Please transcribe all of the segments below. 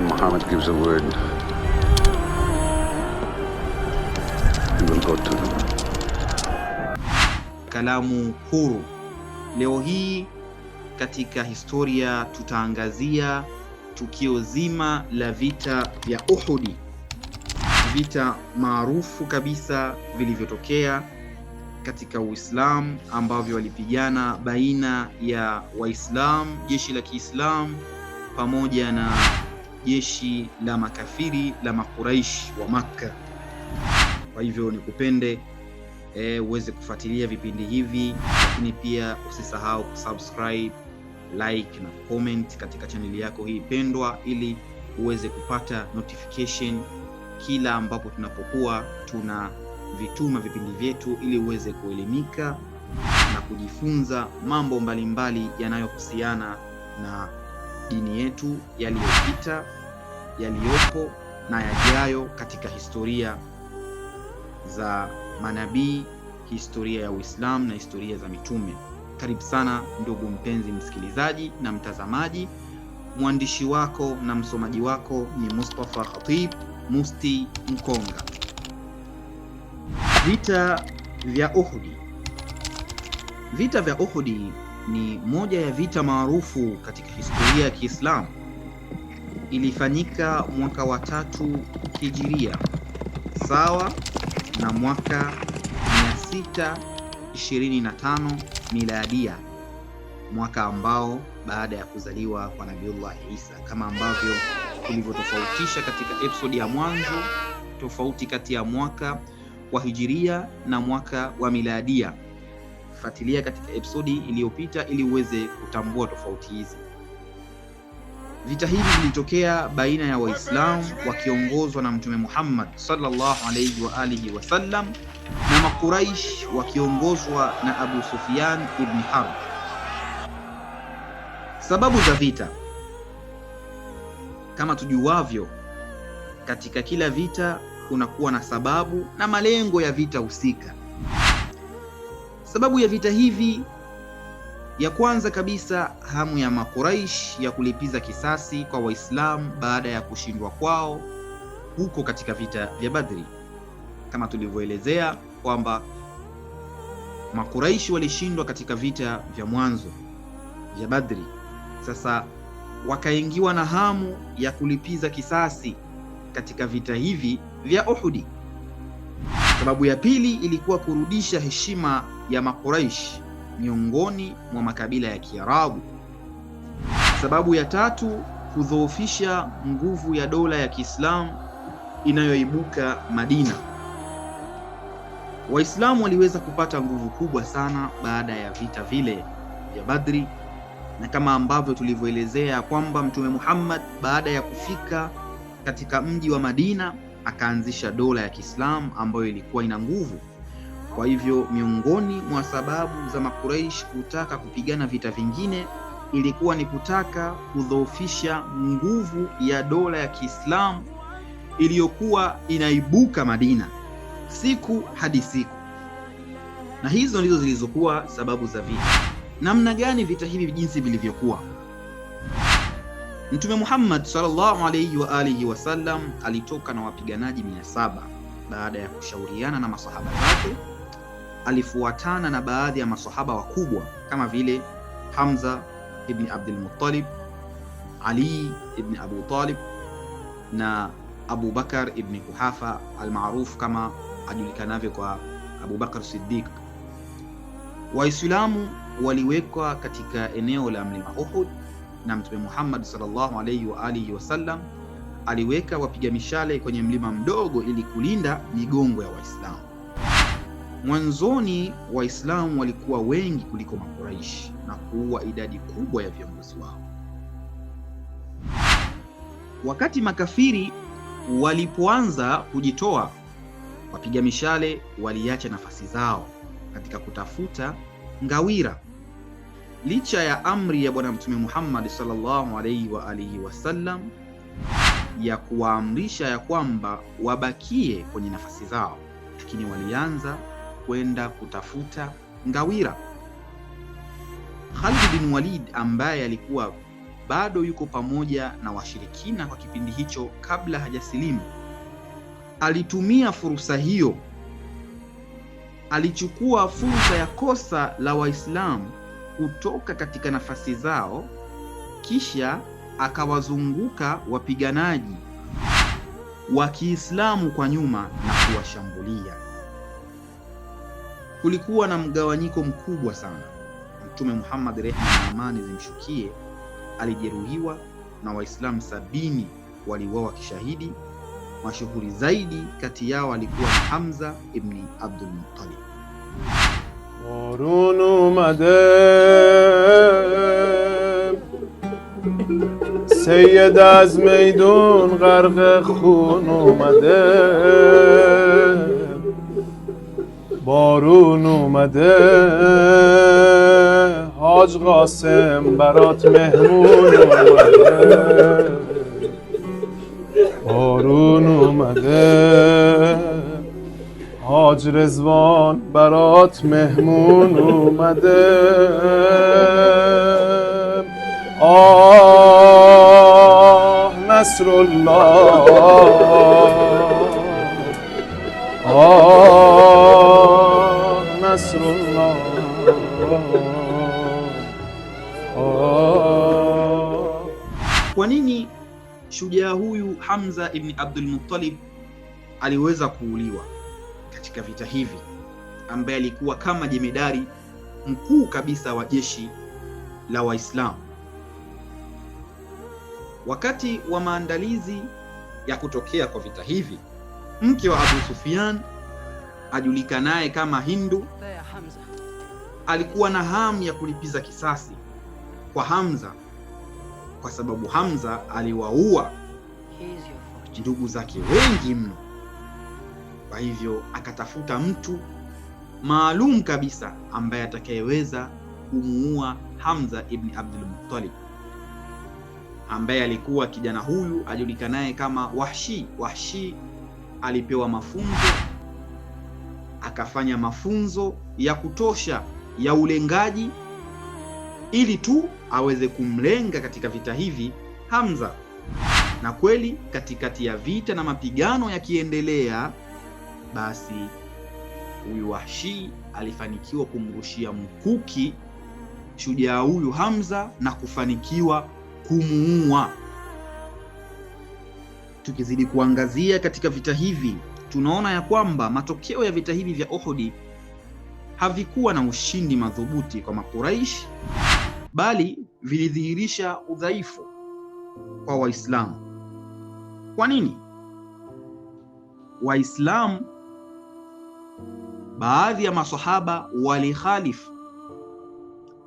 and Muhammad gives a word, we will go to them. Kalamu huru. Leo hii katika historia tutaangazia tukio zima la vita vya Uhud, vita maarufu kabisa vilivyotokea katika Uislamu ambavyo walipigana baina ya Waislamu, jeshi la Kiislamu pamoja na jeshi la makafiri la Makuraish wa Makka. Kwa hivyo nikupende uweze kufuatilia vipindi hivi, lakini pia usisahau kusubscribe, like na comment katika chaneli yako hii pendwa, ili uweze kupata notification kila ambapo tunapokuwa tuna vituma vipindi vyetu, ili uweze kuelimika na kujifunza mambo mbalimbali yanayohusiana na dini yetu, yaliyopita, yaliyopo na yajayo katika historia za manabii, historia ya Uislamu na historia za mitume. Karibu sana ndugu mpenzi msikilizaji na mtazamaji. Mwandishi wako na msomaji wako ni Mustafa Khatib Musti Mkonga. Vita vya Uhud. Vita vya Uhud ni moja ya vita maarufu katika historia ya Kiislamu. Ilifanyika mwaka wa 3 Hijiria, sawa na mwaka 625 Miladia, mwaka ambao baada ya kuzaliwa kwa Nabiullah Isa, kama ambavyo tulivyotofautisha katika episode ya mwanzo, tofauti kati ya mwaka wa Hijiria na mwaka wa Miladia. Fuatilia katika episode iliyopita ili uweze kutambua tofauti hizi. Vita hivi vilitokea baina ya Waislamu wakiongozwa na Mtume Muhammad sallallahu alayhi wa alihi wasallam na Makuraish wakiongozwa na Abu Sufyan ibn Harb. Sababu za vita. Kama tujuavyo, katika kila vita kunakuwa na sababu na malengo ya vita husika. Sababu ya vita hivi, ya kwanza kabisa, hamu ya Makuraish ya kulipiza kisasi kwa Waislamu baada ya kushindwa kwao huko katika vita vya Badri. Kama tulivyoelezea kwamba Makuraish walishindwa katika vita vya mwanzo vya Badri. Sasa wakaingiwa na hamu ya kulipiza kisasi katika vita hivi vya Uhud. Sababu ya pili ilikuwa kurudisha heshima ya Makuraish miongoni mwa makabila ya Kiarabu. Sababu ya tatu, kudhoofisha nguvu ya dola ya Kiislamu inayoibuka Madina. Waislamu waliweza kupata nguvu kubwa sana baada ya vita vile vya Badri, na kama ambavyo tulivyoelezea kwamba Mtume Muhammad baada ya kufika katika mji wa Madina akaanzisha dola ya Kiislamu ambayo ilikuwa ina nguvu. Kwa hivyo miongoni mwa sababu za Makuraish kutaka kupigana vita vingine ilikuwa ni kutaka kudhoofisha nguvu ya dola ya Kiislamu iliyokuwa inaibuka Madina siku hadi siku. Na hizo ndizo zilizokuwa sababu za vita. Namna gani vita hivi jinsi vilivyokuwa? Mtume Muhammad sallallahu alayhi wa alihi wasallam alitoka na wapiganaji 700 baada ya kushauriana na masahaba zake. Alifuatana na baadhi ya masahaba wakubwa kama vile Hamza ibn Abdul Muttalib, Ali ibn Abu Talib na Abu Bakar ibn Kuhafa almaruf kama ajulikanavyo kwa Abu Bakar Siddiq. Waislamu waliwekwa katika eneo la mlima Uhud, na Mtume Muhammad sallallahu alayhi wa alihi wasallam aliweka wapiga mishale kwenye mlima mdogo ili kulinda migongo ya Waislamu. Mwanzoni Waislamu walikuwa wengi kuliko Makuraish na kuua idadi kubwa ya viongozi wao. Wakati makafiri walipoanza kujitoa, wapiga mishale waliacha nafasi zao katika kutafuta ngawira. Licha ya amri ya Bwana Mtume Muhammad sallallahu alayhi wa alihi wasallam ya kuwaamrisha ya kwamba wabakie kwenye nafasi zao, lakini walianza kwenda kutafuta ngawira. Khalid bin Walid ambaye alikuwa bado yuko pamoja na washirikina kwa kipindi hicho kabla hajasilimu, alitumia fursa hiyo. Alichukua fursa ya kosa la Waislamu kutoka katika nafasi zao, kisha akawazunguka wapiganaji wa Kiislamu kwa nyuma na kuwashambulia. Kulikuwa na mgawanyiko mkubwa sana. Mtume Muhammad, rehma na amani zimshukie, alijeruhiwa na Waislamu 70 waliuawa kishahidi. Mashuhuri zaidi kati yao alikuwa Hamza ibn Abdul Muttalib. بارون اومده سید از میدون غرق خون اومده بارون اومده حاج قاسم برات مهمون اومده بارون اومده حاج رضوان برات مهمون اومده آه نصر الله آه نصر الله آه. Kwa nini shujaa huyu Hamza ibn Abdul Muttalib aliweza kuuliwa katika vita hivi, ambaye alikuwa kama jemedari mkuu kabisa wa jeshi la Waislamu? Wakati wa maandalizi ya kutokea kwa vita hivi, mke wa Abu Sufyan ajulikanaye kama Hindu alikuwa na hamu ya kulipiza kisasi kwa Hamza, kwa sababu Hamza aliwaua ndugu zake wengi mno. Kwa hivyo akatafuta mtu maalum kabisa ambaye atakayeweza kumuua Hamza ibn Abdul Muttalib, ambaye alikuwa kijana huyu ajulikanaye kama Wahshi. Wahshi alipewa mafunzo, akafanya mafunzo ya kutosha ya ulengaji ili tu aweze kumlenga katika vita hivi Hamza. Na kweli katikati ya vita na mapigano yakiendelea, basi huyu Wahshi alifanikiwa kumrushia mkuki shujaa huyu Hamza na kufanikiwa kumuua. Tukizidi kuangazia katika vita hivi, tunaona ya kwamba matokeo ya vita hivi vya Uhud havikuwa na ushindi madhubuti kwa Makuraish, bali vilidhihirisha udhaifu kwa Waislamu. Kwa nini? Waislamu, baadhi ya masahaba walikhalifu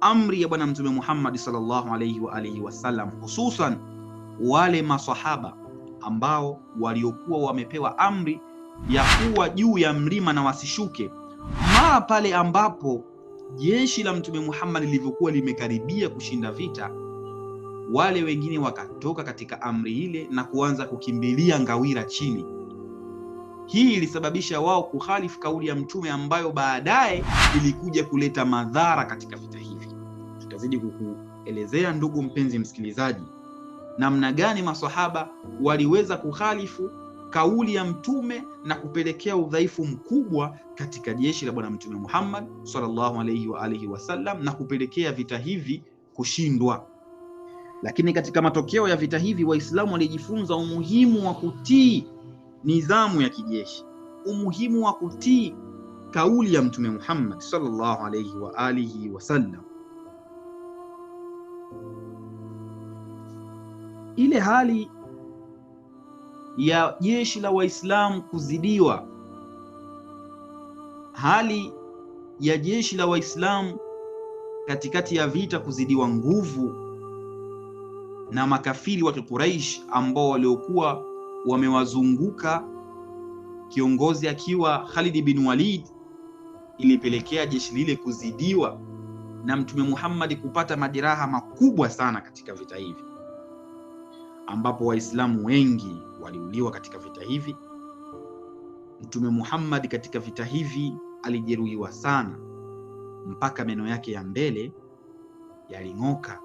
amri ya Bwana Mtume Muhammad sallallahu alayhi wa alihi wasallam, hususan wale masahaba ambao waliokuwa wamepewa amri ya kuwa juu ya mlima na wasishuke. Mara pale ambapo jeshi la Mtume Muhammad lilivyokuwa limekaribia kushinda vita, wale wengine wakatoka katika amri ile na kuanza kukimbilia ngawira chini. Hii ilisababisha wao kukhalifu kauli ya Mtume, ambayo baadaye ilikuja kuleta madhara katika vita hivi. Tutazidi kukuelezea, ndugu mpenzi msikilizaji, namna gani maswahaba waliweza kukhalifu kauli ya Mtume na kupelekea udhaifu mkubwa katika jeshi la Bwana Mtume Muhammad sallallahu alayhi wa alihi wasallam na kupelekea vita hivi kushindwa. Lakini katika matokeo ya vita hivi, Waislamu walijifunza umuhimu wa kutii nidhamu ya kijeshi, umuhimu wa kutii kauli ya Mtume Muhammad sallallahu alayhi wa alihi wasallam. Ile hali ya jeshi la Waislamu kuzidiwa, hali ya jeshi la Waislamu katikati ya vita kuzidiwa nguvu na makafiri wa Quraysh ambao waliokuwa wamewazunguka, kiongozi akiwa Khalid bin Walid, ilipelekea jeshi lile kuzidiwa na Mtume Muhammad kupata majeraha makubwa sana katika vita hivi, ambapo Waislamu wengi waliuliwa katika vita hivi. Mtume Muhammad katika vita hivi alijeruhiwa sana mpaka meno yake ya mbele yaling'oka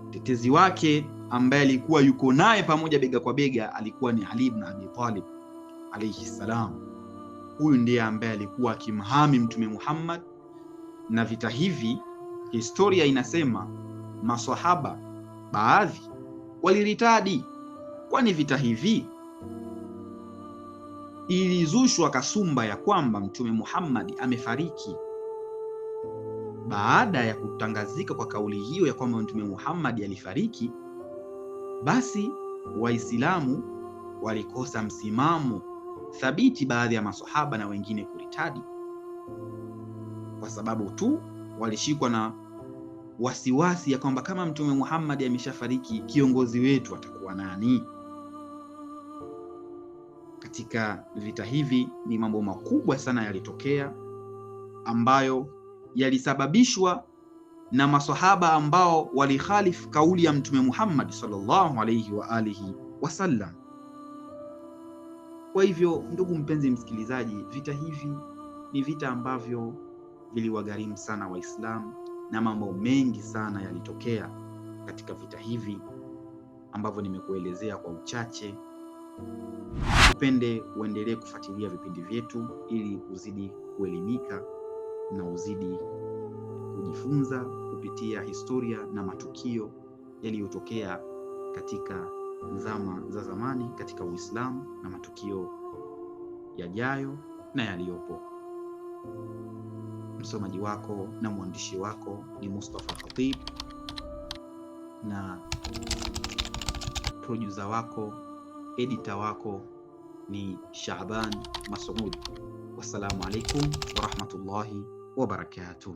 Mtetezi wake ambaye alikuwa yuko naye pamoja bega kwa bega alikuwa ni Ali ibn Abi Talib alayhi salam. Huyu ndiye ambaye alikuwa akimhami Mtume Muhammad, na vita hivi historia inasema maswahaba baadhi waliritadi, kwani vita hivi ilizushwa kasumba ya kwamba Mtume Muhammad amefariki. Baada ya kutangazika kwa kauli hiyo ya kwamba Mtume Muhammad alifariki, basi Waislamu walikosa msimamo thabiti, baadhi ya maswahaba na wengine kuritadi, kwa sababu tu walishikwa na wasiwasi ya kwamba kama Mtume Muhammad ameshafariki, kiongozi wetu atakuwa nani? Katika vita hivi ni mambo makubwa sana yalitokea, ambayo yalisababishwa na maswahaba ambao walikhalifu kauli ya Mtume Muhammad sallallahu alayhi wa alihi wasallam. Kwa hivyo, ndugu mpenzi msikilizaji, vita hivi ni vita ambavyo viliwagharimu sana Waislamu, na mambo mengi sana yalitokea katika vita hivi ambavyo nimekuelezea kwa uchache. Upende uendelee kufuatilia vipindi vyetu ili uzidi kuelimika na uzidi kujifunza kupitia historia na matukio yaliyotokea katika zama za zamani katika Uislamu, na matukio yajayo na yaliyopo. Msomaji wako na mwandishi wako ni Mustafa Khatib, na producer wako, editor wako ni Shaaban Mas'ud. Wassalamu alaikum wa rahmatullahi wa barakatuh.